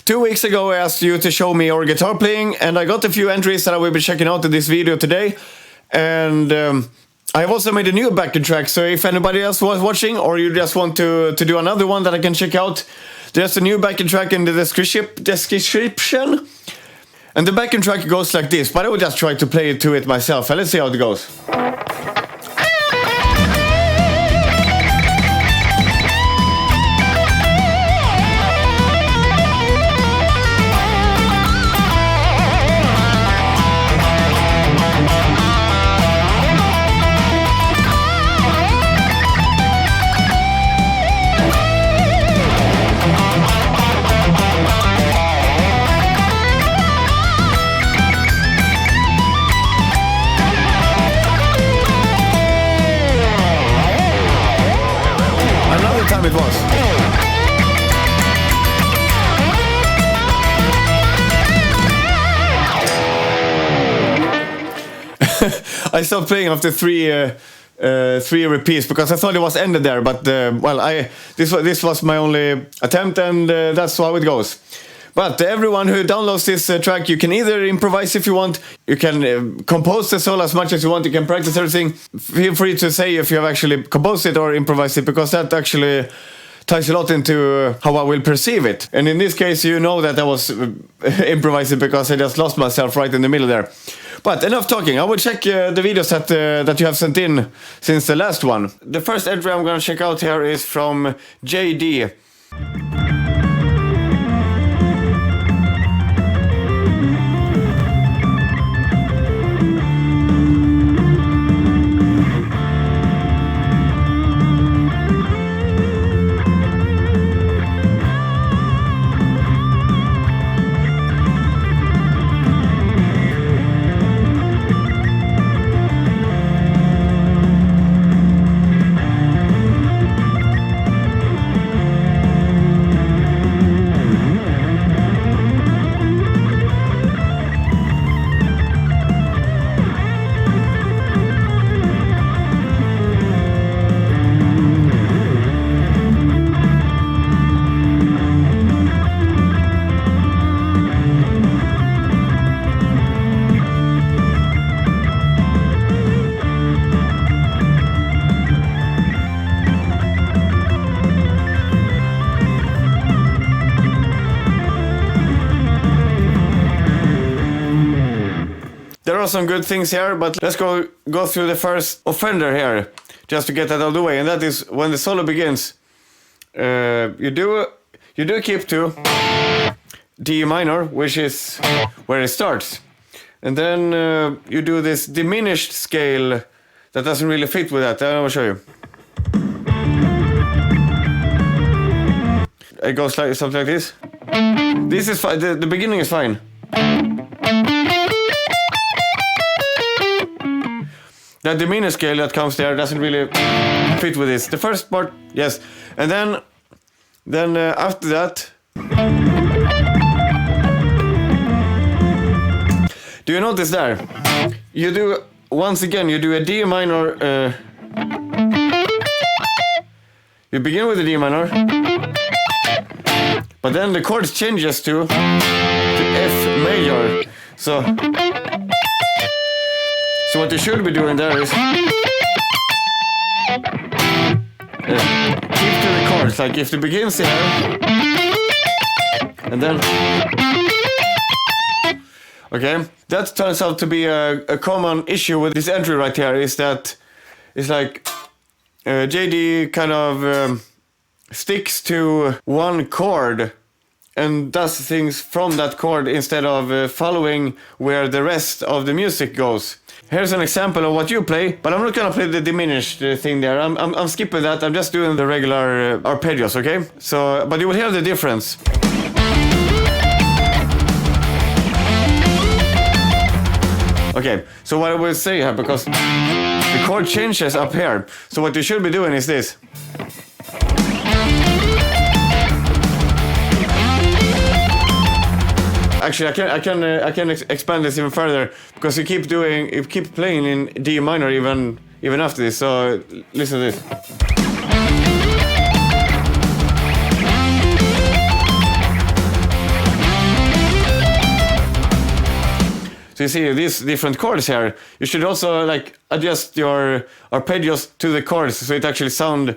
2 weeks ago I asked you to show me your guitar playing, and I got a few entries that I will be checking out in this video today. And I've also made a new backing track, so if anybody else was watching or you just want to do another one that I can check out, there's a new backing track in the description. And the backing track goes like this, but I will just try to play it to it myself, and let's see how it goes. It was. I stopped playing after three repeats because I thought it was ended there, but this was my only attempt, and that's how it goes. But everyone who downloads this track, you can either improvise if you want, you can compose the solo as much as you want, you can practice everything. Feel free to say if you have actually composed it or improvised it, because that actually ties a lot into how I will perceive it. And in this case, you know that I was improvising because I just lost myself right in the middle there. But enough talking, I will check the videos that you have sent in since the last one. The first entry I'm going to check out here is from JD. There are some good things here, but let's go through the first offender here, just to get that out of the way. And that is when the solo begins. You do keep to D minor, which is where it starts, and then you do this diminished scale that doesn't really fit with that. I will show you. It goes like something like this. This is fine. The beginning is fine. That diminished scale that comes there doesn't really fit with this. The first part, yes, and then after that, do you notice there? You do once again. You do a D minor. You begin with a D minor, but then the chord changes to F major. So what you should be doing there is keep to the chords, like if it begins here and then okay, that turns out to be a common issue with this entry right here, is that it's like JD kind of sticks to one chord and does things from that chord instead of following where the rest of the music goes. Here's an example of what you play, but I'm not gonna play the diminished thing there. I'm skipping that. I'm just doing the regular arpeggios, okay? So, but you will hear the difference. Okay, so what I will say here, because the chord changes up here. So what you should be doing is this. Actually, I can expand this even further, because you keep playing in D minor even after this. So listen to this. So you see these different chords here. You should also like adjust your arpeggios to the chords so it actually sound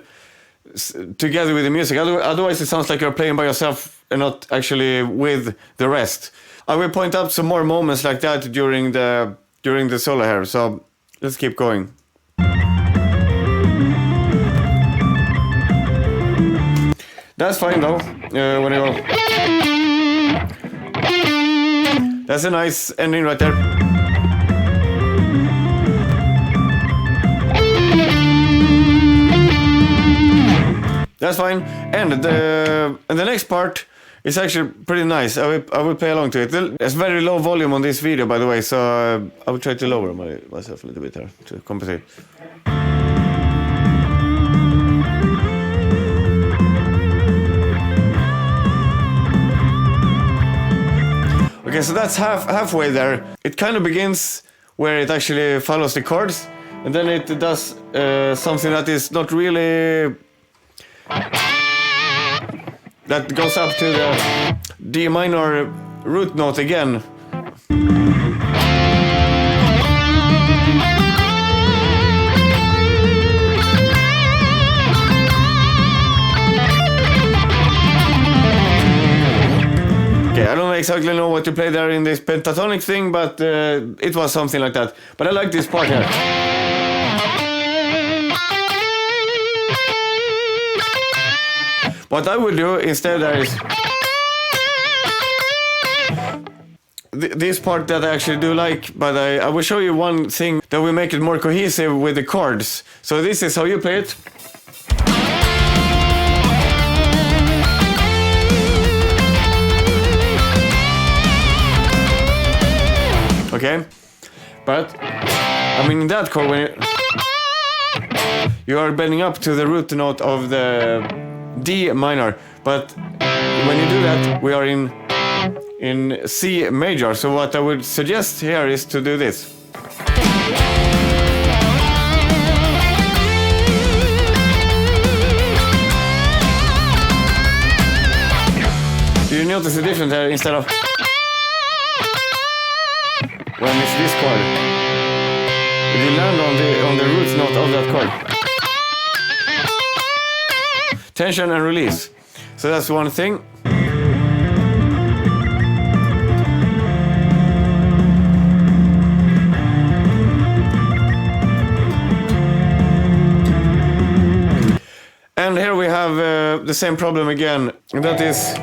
together with the music. Otherwise it sounds like you're playing by yourself and not actually with the rest. I will point out some more moments like that during the solo here. So let's keep going. That's fine though. When I go. That's a nice ending right there. That's fine. And the next part is actually pretty nice. I will play along to it. There's very low volume on this video, by the way, so I will try to lower myself a little bit here to compensate. Okay, so that's halfway there. It kind of begins where it actually follows the chords, and then it does something that is not really... that goes up to the D minor root note again. Okay, I don't exactly know what to play there in this pentatonic thing, but it was something like that. But I like this part here. What I would do instead there is this part that I actually do like, but I will show you one thing that will make it more cohesive with the chords. So this is how you play it. Okay, but I mean in that chord when you are bending up to the root note of the D minor, but when you do that we are in C major. So what I would suggest here is to do this. Do you notice the difference here instead of when it's this chord? You land on the root note of that chord. Tension and release. So that's one thing. And here we have the same problem again. And that is,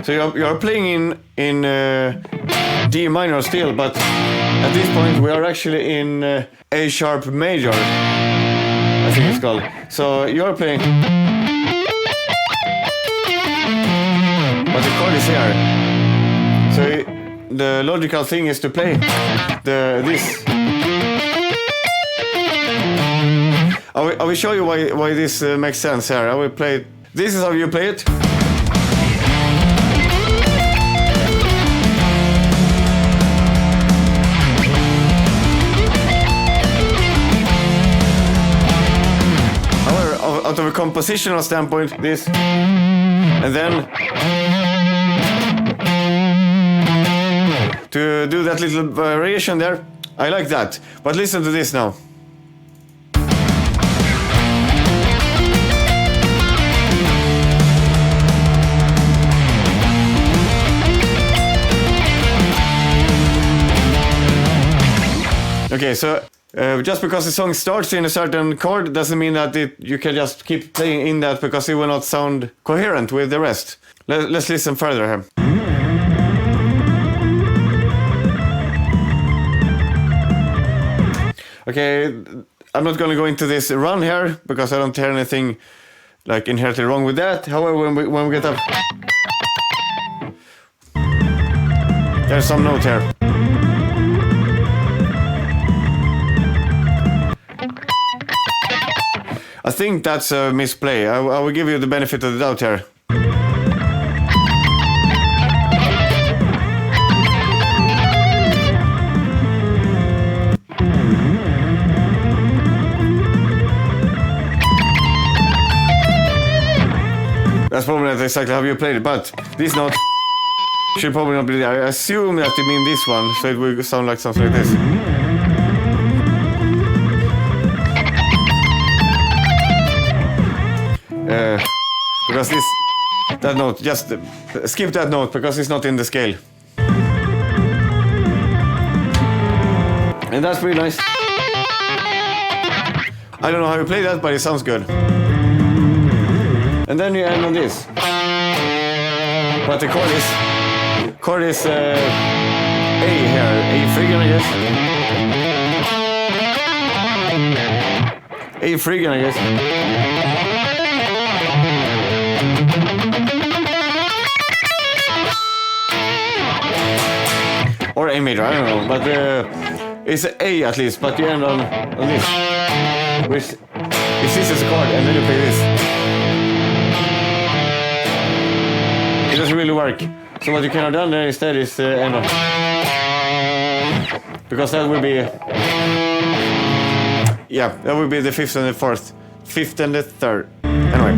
so you're playing in D minor still, but at this point we are actually in A sharp major, I think it's called. So you're playing, but the chord is here. So the logical thing is to play this. I will show you why this makes sense here. I will play it. This is how you play it. Out of a compositional standpoint, this, and then to do that little variation there, I like that. But listen to this now. Okay, so just because the song starts in a certain chord doesn't mean that you can just keep playing in that, because it will not sound coherent with the rest. Let's listen further here. Okay, I'm not going to go into this run here because I don't hear anything like inherently wrong with that. However, when we get up, there's some note here. I think that's a misplay. I will give you the benefit of the doubt here. That's probably not exactly how you played it, but this note should probably not be there. I assume that you mean this one, so it will sound like something like this. Because that note, just skip that note because it's not in the scale. And that's pretty nice. I don't know how you play that, but it sounds good. And then you end on this. But the chord is A here, A friggin', I guess. A friggin', I guess. Or A major, I don't know, but it's an A at least, but you end on this. Which is this as a chord, and then you play this. It doesn't really work. So what you can have done there instead is end on. Because that will be... Yeah, that would be the 5th and the 4th. 5th and the 3rd. Anyway.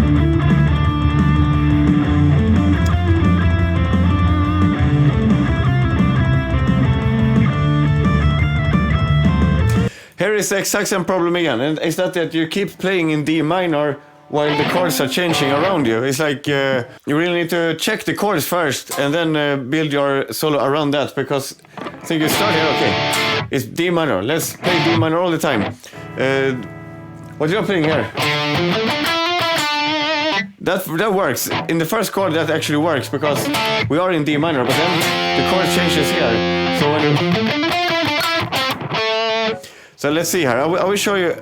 Here is the exact same problem again, and it's that you keep playing in D minor while the chords are changing around you. It's like you really need to check the chords first and then build your solo around that, because I think you start here, okay, it's D minor, let's play D minor all the time. What you're playing here, that works. In the first chord that actually works because we are in D minor, but then the chord changes here. So when you... So let's see here, I will show you.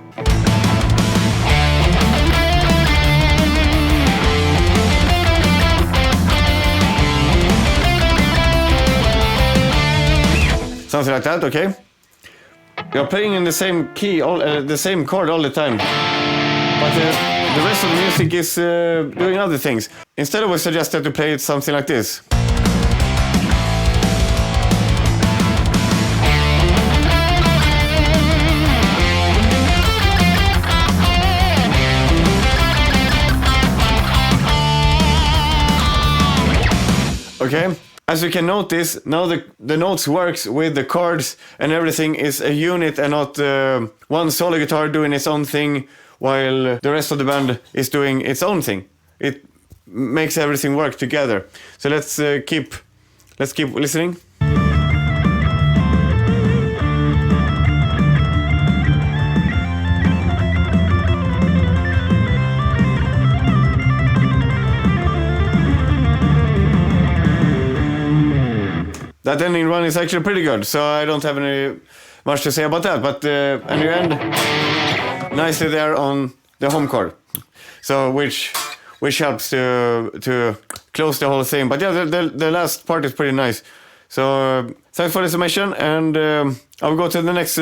Something like that, okay? You're playing in the same key, the same chord all the time. But the rest of the music is doing other things. Instead I would suggest that you play it something like this. Okay, as you can notice, now the notes works with the chords and everything is a unit and not one solo guitar doing its own thing while the rest of the band is doing its own thing. It makes everything work together. So let's keep listening. That ending run is actually pretty good, so I don't have much to say about that. But and you end nicely there on the home chord, so which helps to close the whole thing. But yeah, the last part is pretty nice. So thanks for the submission, and I'll go to the next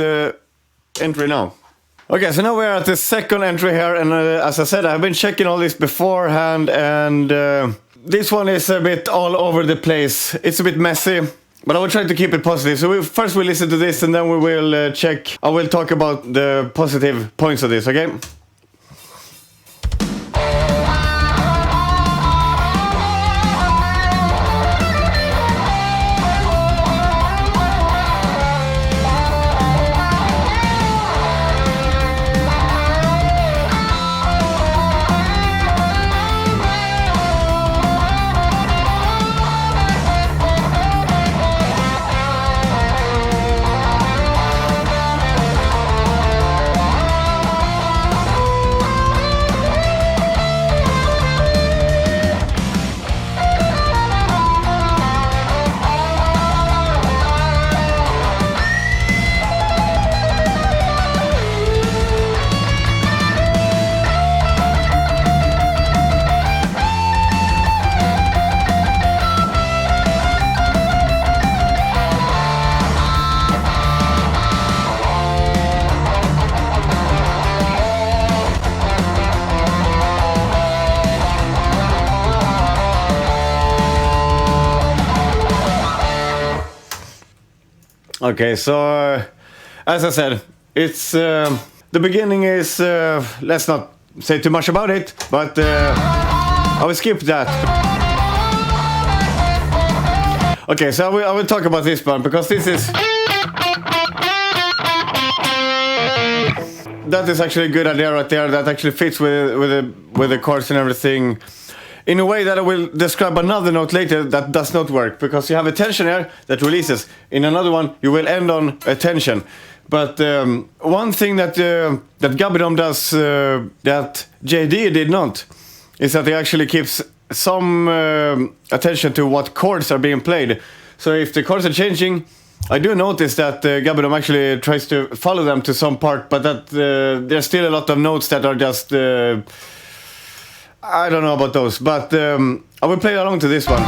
entry now. Okay, so now we're at the second entry here, and as I said, I've been checking all this beforehand, and this one is a bit all over the place. It's a bit messy. But I will try to keep it positive. So first we'll listen to this and then we will check. I will talk about the positive points of this, okay? Okay, so as I said, it's the beginning is let's not say too much about it, but I will skip that. Okay, so I will talk about this one because this is... That is actually a good idea right there. That actually fits with the chords and everything. In a way that I will describe another note later that does not work. Because you have a tension here that releases. In another one, you will end on a tension. But one thing that Gabedom does that JD did not is that he actually keeps some attention to what chords are being played. So if the chords are changing, I do notice that Gabedom actually tries to follow them to some part, but that there's still a lot of notes that are just... I don't know about those, but I will play along to this one.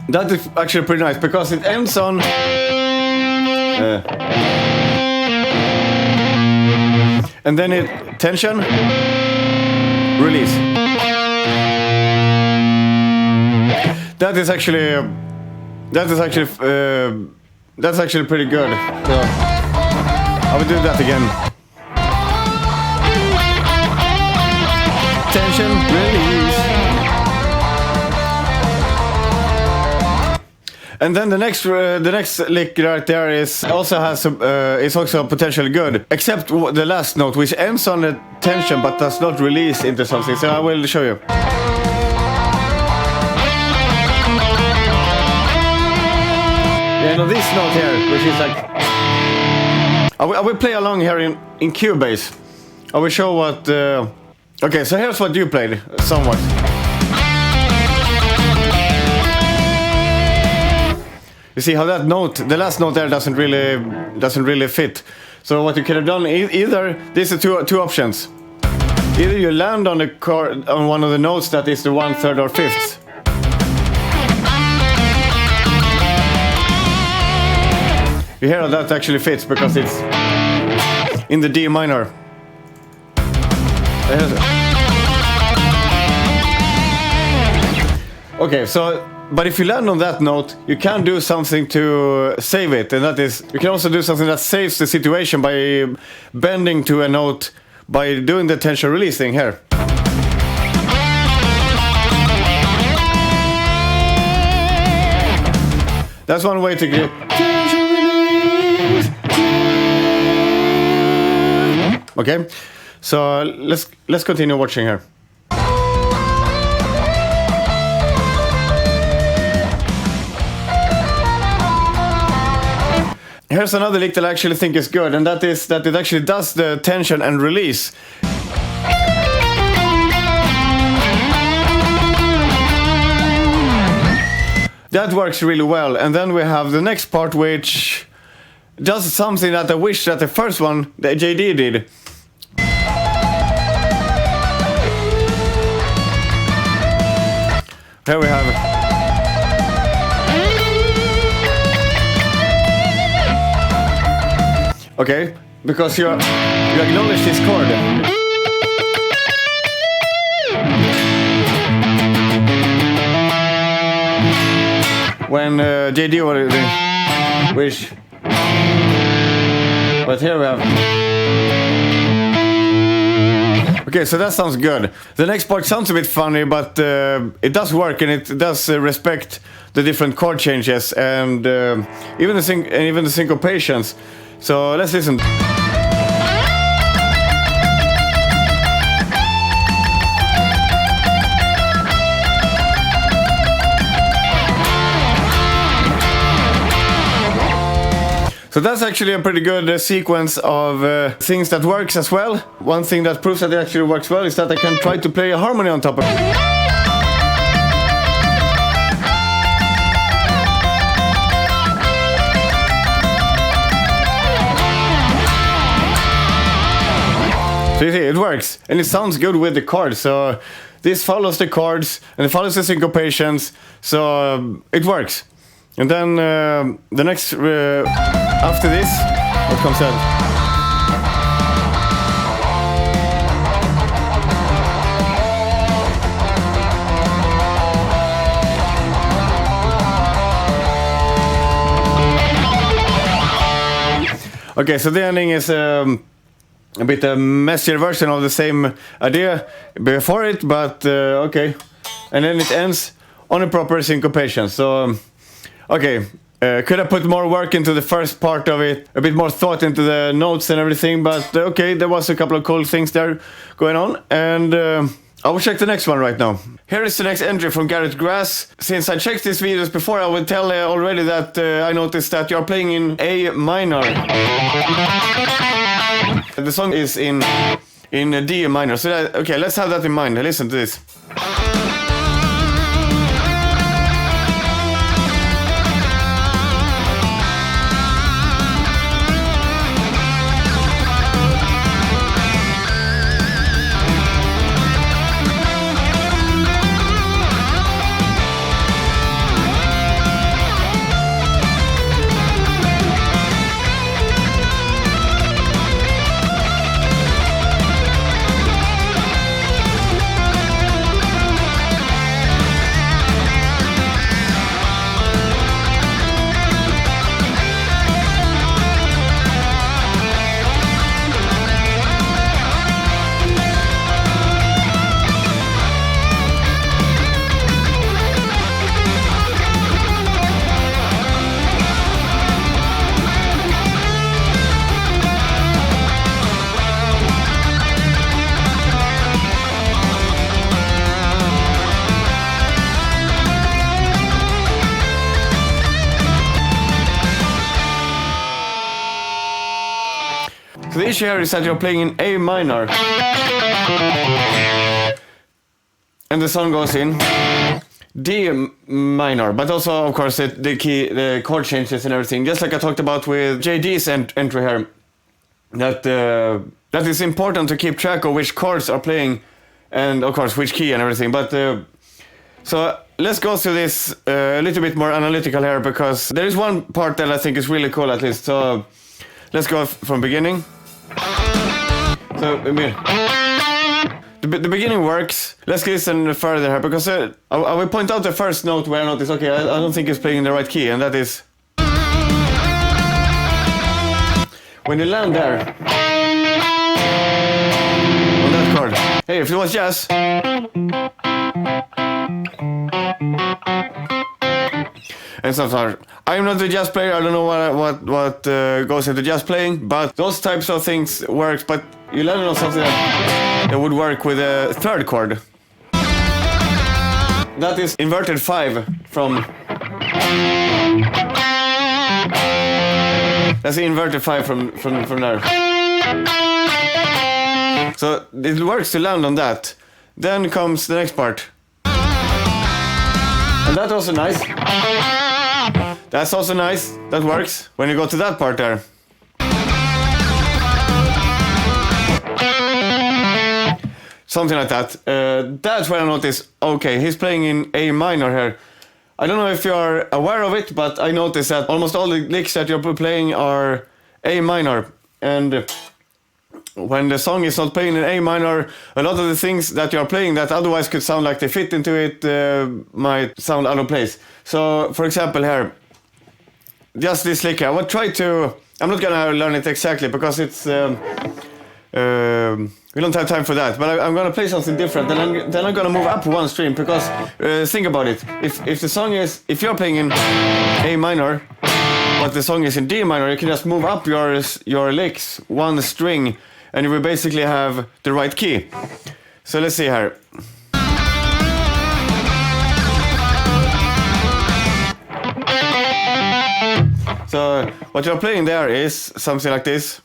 That is actually pretty nice, because it ends on... and then it... tension... release. That is actually that's actually pretty good. So I will do that again. Tension, release. And then the next lick right there is also potentially good, except the last note, which ends on a tension but does not release into something. So I will show you. Yeah, no, this note here, which is like... I will play along here in Cubase. I will show what... Okay, so here's what you played, somewhat. You see how that note, the last note there, doesn't really fit. So what you could have done, either... These are two options. Either you land on the chord, on one of the notes that is the 1/3 or 5th. You hear how that actually fits because it's in the D minor. Okay, so, but if you land on that note, you can do something to save it, and that is, you can also do something that saves the situation by bending to a note by doing the tension release thing here. That's one way to get tension release. Okay, so let's continue watching here. Here's another lick that I actually think is good, and that is that it actually does the tension and release. That works really well, and then we have the next part which does something that I wish that the first one, the JD, did. Here we have... Okay, because you acknowledge this chord. When JD was doing, which, but here we have. Okay, so that sounds good. The next part sounds a bit funny, but it does work, and it does respect the different chord changes and even the syncopations. So let's listen. So that's actually a pretty good sequence of things that works as well. One thing that proves that it actually works well is that I can try to play a harmony on top of it. So you see, it works, and it sounds good with the chords. So this follows the chords, and it follows the syncopations, so it works. And then the next, after this, what comes out? Okay, so the ending is... a bit a messier version of the same idea before it, but okay. And then it ends on a proper syncopation. So, okay. Could have put more work into the first part of it, a bit more thought into the notes and everything, but okay, there was a couple of cool things there going on, and I will check the next one right now. Here is the next entry from Gareth Gras. Since I checked these videos before, I will tell already that I noticed that you are playing in A minor. The song is in D minor, so okay, let's have that in mind. Listen to this. So the issue here is that you're playing in A minor. And the song goes in D minor, but also, of course, the chord changes and everything. Just like I talked about with JD's entry here, that is important to keep track of which chords are playing, and of course which key and everything. But so let's go through this a little bit more analytical here, because there is one part that I think is really cool, at least. So let's go from beginning. So the beginning works. Let's listen further here, because I will point out the first note where I notice, okay, I don't think it's playing in the right key, and that is when you land there on that chord. Hey, if it was jazz, and sometimes I'm not a jazz player. I don't know what goes into jazz playing, but those types of things works. But you land on something that would work with a third chord. That is inverted 5 from. That's the inverted 5 from there. So it works to land on that. Then comes the next part. And that's also nice. That's also nice. That works when you go to that part there. Something like that. That's where I notice, okay, he's playing in A minor here. I don't know if you're aware of it, but I noticed that almost all the licks that you're playing are A minor. And when the song is not playing in A minor, a lot of the things that you're playing that otherwise could sound like they fit into it might sound out of place. So, for example here, just this lick here, I will try to. I'm not gonna learn it exactly because it's. We don't have time for that, but I'm gonna play something different. Then I'm gonna move up one string, because think about it. If the song is, if you're playing in A minor, but the song is in D minor, you can just move up your licks one string, and you will basically have the right key. So let's see here. So what you're playing there is something like this.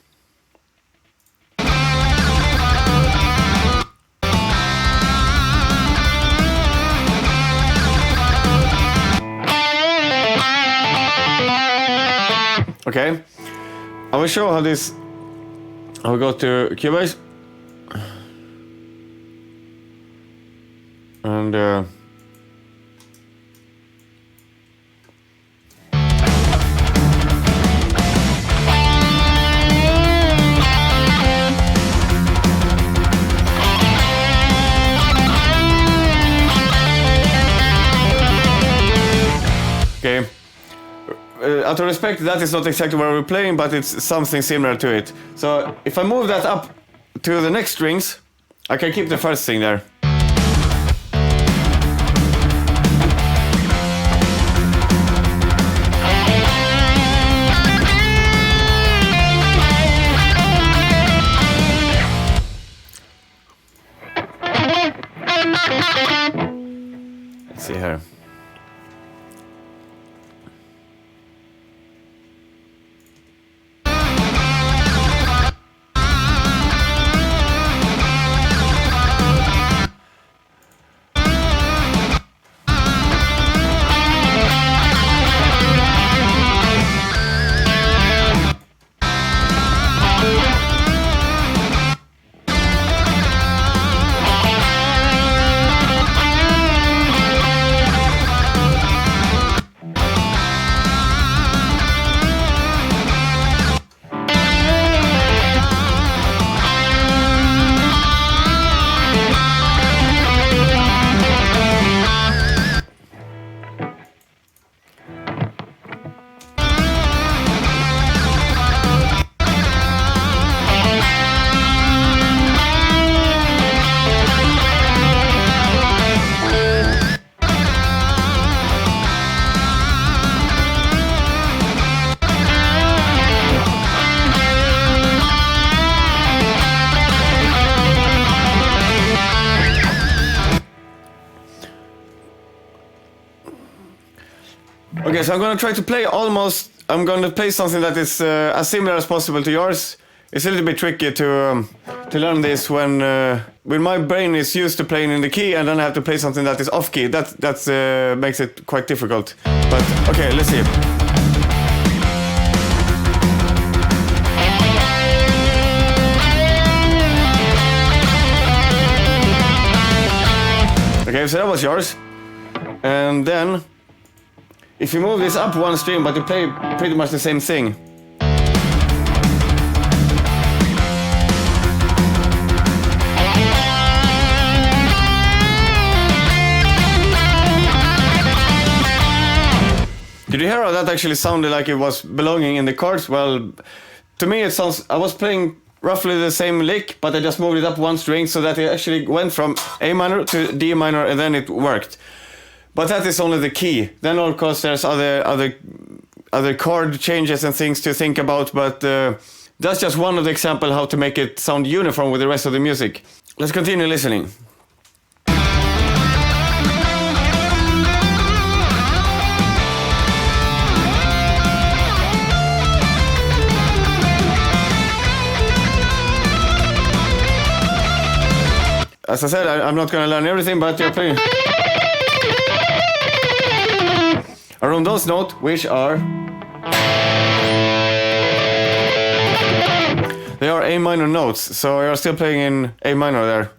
Okay, I will show how this. I will go to Cubase and okay. Out of respect, that is not exactly where we're playing, but it's something similar to it. So if I move that up to the next strings, I can keep the first string there. Let's see here. Okay, so I'm gonna try to play I'm gonna play something that is as similar as possible to yours. It's a little bit tricky to learn this when my brain is used to playing in the key, and then I have to play something that is off key. That makes it quite difficult. But okay, let's see. Okay, so that was yours. And then if you move this up one string, but you play pretty much the same thing. Did you hear how that actually sounded like it was belonging in the chords? Well, to me it sounds, I was playing roughly the same lick, but I just moved it up one string so that it actually went from A minor to D minor, and then it worked. But that is only the key. Then of course there's other chord changes and things to think about, but that's just one of the examples how to make it sound uniform with the rest of the music. Let's continue listening. As I said, I'm not going to learn everything, but you're playing around those notes, which are they are A minor notes, so you're still playing in A minor there.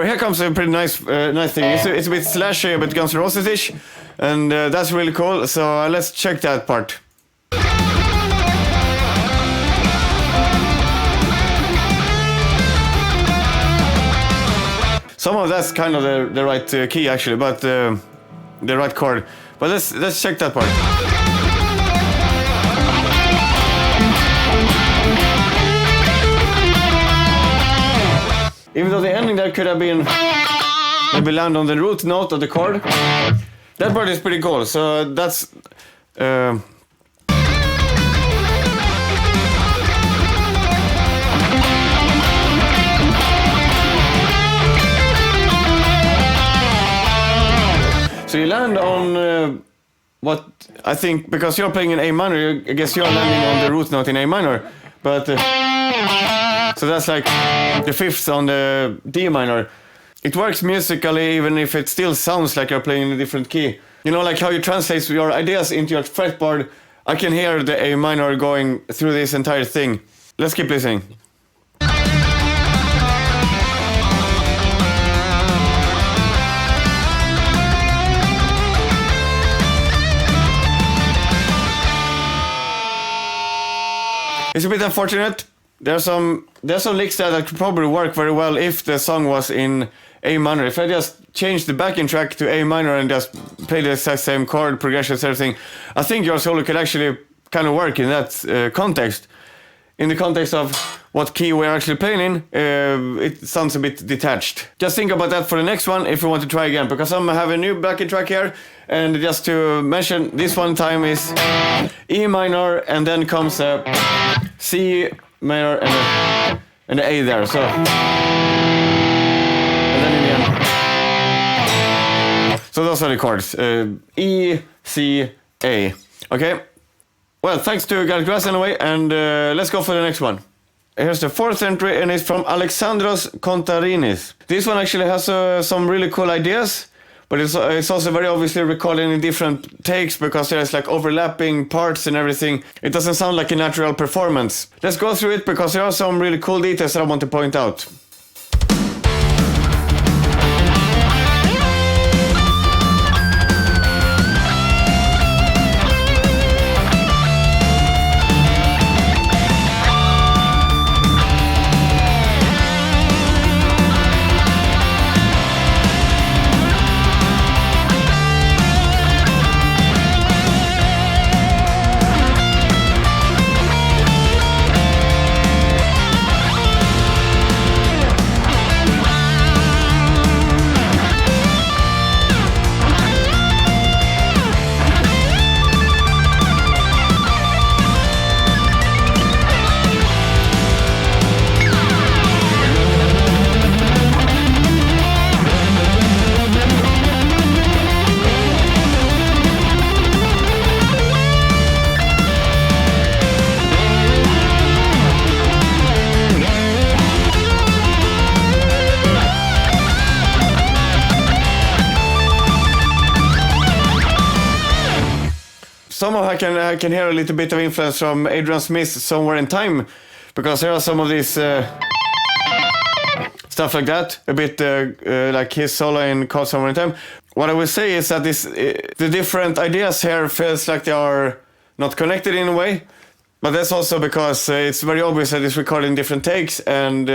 Here comes a pretty nice thing. It's a bit slashy, a bit Guns N' Roses-ish, and that's really cool. So let's check that part. Some of that's kind of the right key actually, but the right chord. But let's check that part. Even though the ending there could have been maybe land on the root note of the chord, that part is pretty cool. So that's so you land on what I think, because you're playing in A minor, I guess you're landing on the root note in A minor, but so that's like the fifth on the D minor. It works musically even if it still sounds like you're playing in a different key. You know, like how you translate your ideas into your fretboard. I can hear the A minor going through this entire thing. Let's keep listening. It's a bit unfortunate. There's some licks there that could probably work very well if the song was in A minor. If I just change the backing track to A minor and just play the exact same chord progressions, everything, I think your solo could actually kind of work in that context. In the context of what key we're actually playing in, it sounds a bit detached. Just think about that for the next one if you want to try again, because I'm gonna have a new backing track here, and just to mention, this one time is E minor, and then comes a C minor and the A there, so. And then in the end. So those are the chords, E, C, A, okay? Well, thanks to Gras anyway, and let's go for the next one. Here's the fourth entry, and it's from Alexandros Kontarinis. This one actually has some really cool ideas, but it's also very obviously recorded in different takes because there's like overlapping parts and everything. It doesn't sound like a natural performance. Let's go through it because there are some really cool details that I want to point out. Somehow I can hear a little bit of influence from Adrian Smith's Somewhere in Time, because there are some of these stuff like that, a bit like his solo in called Somewhere in Time. What I will say is that the different ideas here feels like they are not connected in a way, but that's also because it's very obvious that it's recorded in different takes, and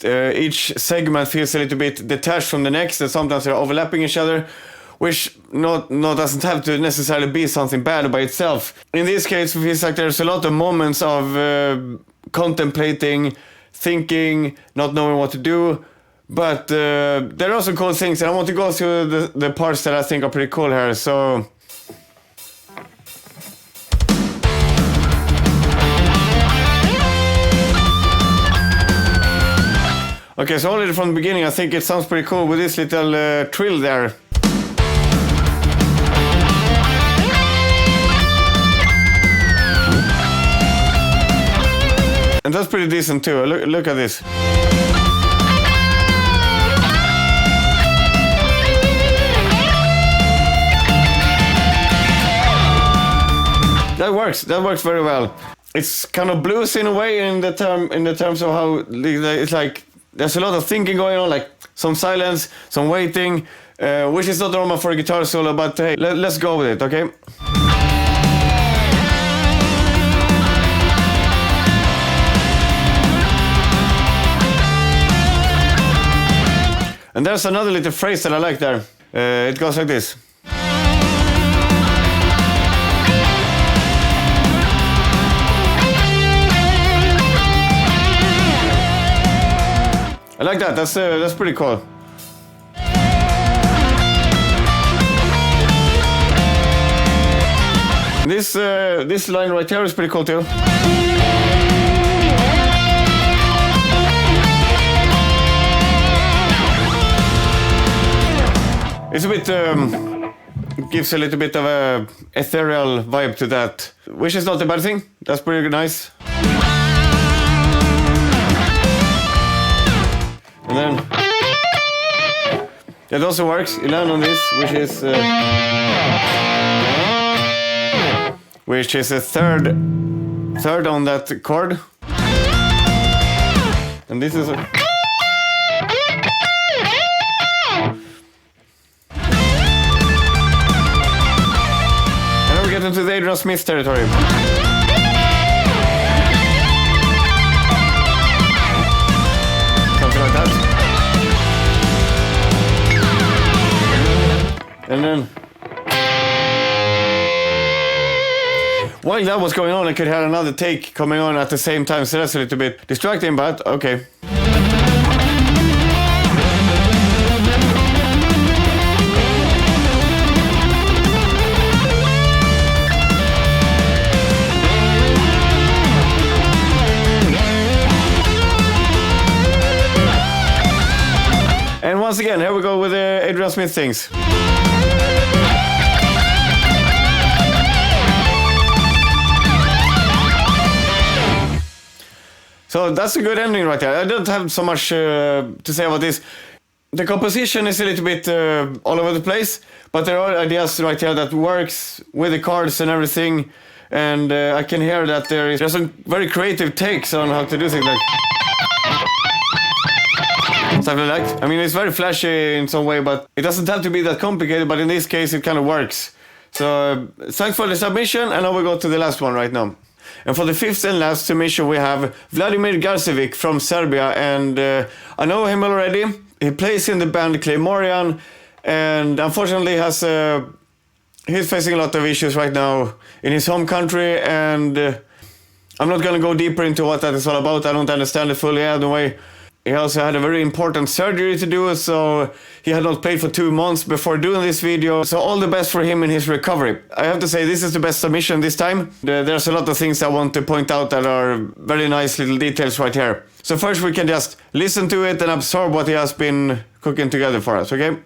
each segment feels a little bit detached from the next, and sometimes they're overlapping each other, which doesn't have to necessarily be something bad by itself. In this case, it feels like there's a lot of moments of contemplating, thinking, not knowing what to do. But there are also cool things, and I want to go through the parts that I think are pretty cool here. So. Okay, so already from the beginning, I think it sounds pretty cool with this little trill there. And that's pretty decent too. Look at this. That works very well. It's kind of blues in a way in the terms of how it's like there's a lot of thinking going on, like some silence, some waiting, which is not normal for a guitar solo, but hey, let's go with it, okay? And there's another little phrase that I like there. It goes like this. I like that. That's pretty cool. This line right here is pretty cool too. It's a bit, gives a little bit of a ethereal vibe to that, which is not a bad thing. That's pretty nice. And then, it also works. You land on this, which is a third on that chord. And this is a... Get into the Adrian Smith territory. And then while that was going on, I could have another take coming on at the same time, so that's a little bit distracting, but okay. And once again, here we go with the Adrian Smith things. So that's a good ending right there. I don't have so much to say about this. The composition is a little bit all over the place, but there are ideas right here that works with the cards and everything. And I can hear that there's some very creative takes on how to do things like something like that. I mean, it's very flashy in some way, but it doesn't have to be that complicated, but in this case it kind of works. So thanks for the submission, and now we go to the last one right now. And for the fifth and last submission we have Vladimir Garčević from Serbia, and I know him already. He plays in the band Claymorian, and unfortunately he's facing a lot of issues right now in his home country, and I'm not gonna go deeper into what that is all about. I don't understand it fully anyway. He also had a very important surgery to do, so he had not played for 2 months before doing this video. So all the best for him in his recovery. I have to say this is the best submission this time. There's a lot of things I want to point out that are very nice little details right here. So first we can just listen to it and absorb what he has been cooking together for us, okay?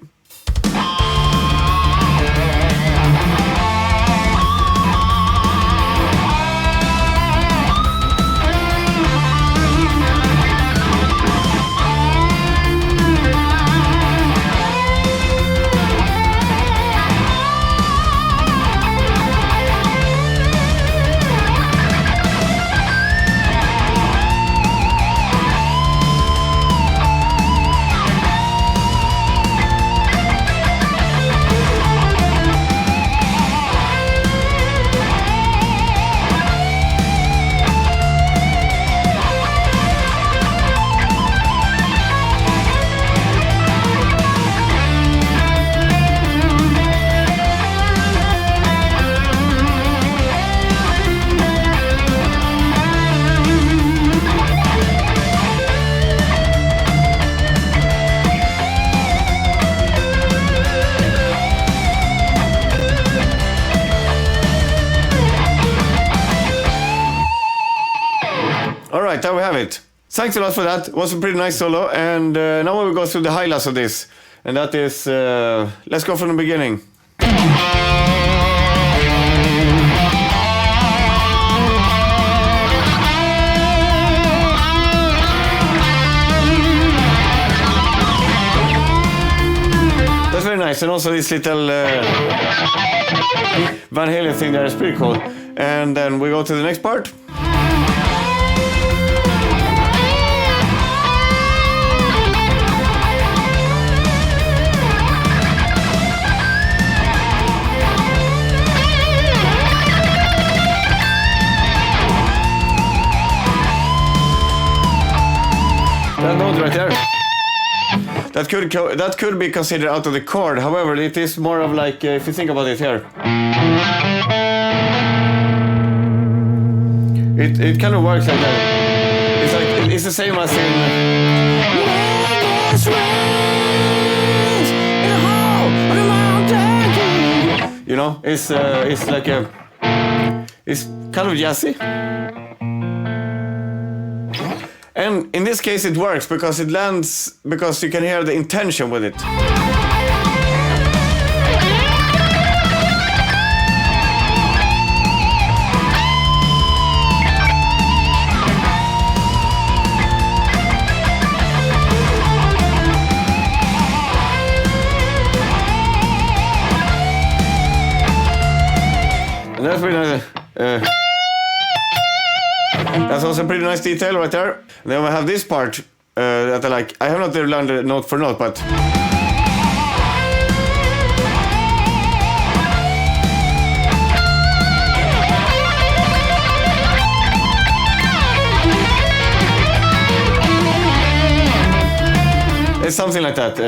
Alright, there we have it. Thanks a lot for that. It was a pretty nice solo, and now we will go through the highlights of this. And that is, let's go from the beginning. That's very nice, and also this little Van Halen thing there is pretty cool. And then we go to the next part. That note right there. That could be considered out of the chord. However, it is more of like if you think about it here. It kind of works like that. It's like it's the same as in. You know, it's like it's kind of jazzy. And in this case it works because it lands, because you can hear the intention with it. And that's pretty nice. That's also a pretty nice detail right there. And then we have this part that I like. I have not learned it note for note, but it's something like that.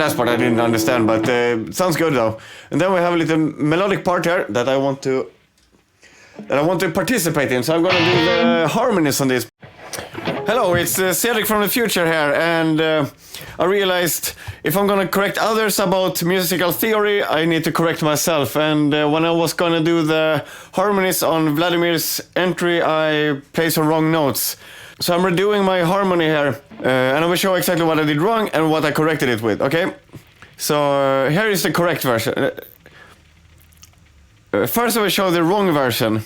last part I didn't understand, but sounds good though. And then we have a little melodic part here that I want to participate in. So I'm gonna do the harmonies on this. Hello, it's Cedric from the future here, and I realized if I'm gonna correct others about musical theory, I need to correct myself. And when I was gonna do the harmonies on Vladimir's entry, I played some wrong notes. So I'm redoing my harmony here, and I will show exactly what I did wrong and what I corrected it with, okay? So here is the correct version. First I will show the wrong version.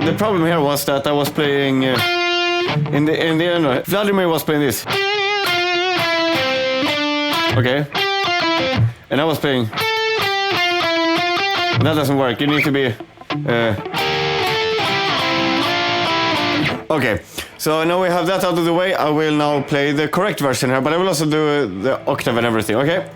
The problem here was that I was playing in the end. Vladimir was playing this. Okay. And I was playing. That doesn't work. You need to be. Okay. So now we have that out of the way. I will now play the correct version here, but I will also do the octave and everything. Okay.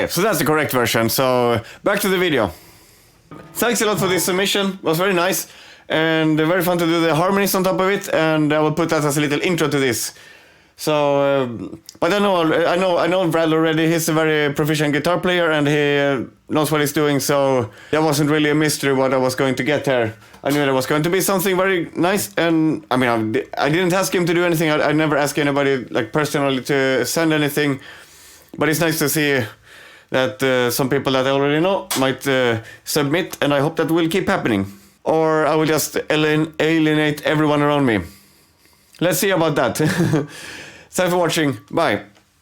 So that's the correct version. So back to the video. Thanks a lot for this submission. It was very nice and very fun to do the harmonies on top of it. And I will put that as a little intro to this. So, but I know Brad already. He's a very proficient guitar player and he knows what he's doing. So that wasn't really a mystery what I was going to get here. I knew there was going to be something very nice. And I mean, I didn't ask him to do anything. I never asked anybody like personally to send anything. But it's nice to see that some people that I already know might submit, and I hope that will keep happening. Or I will just alienate everyone around me. Let's see about that. Thanks for watching. Bye.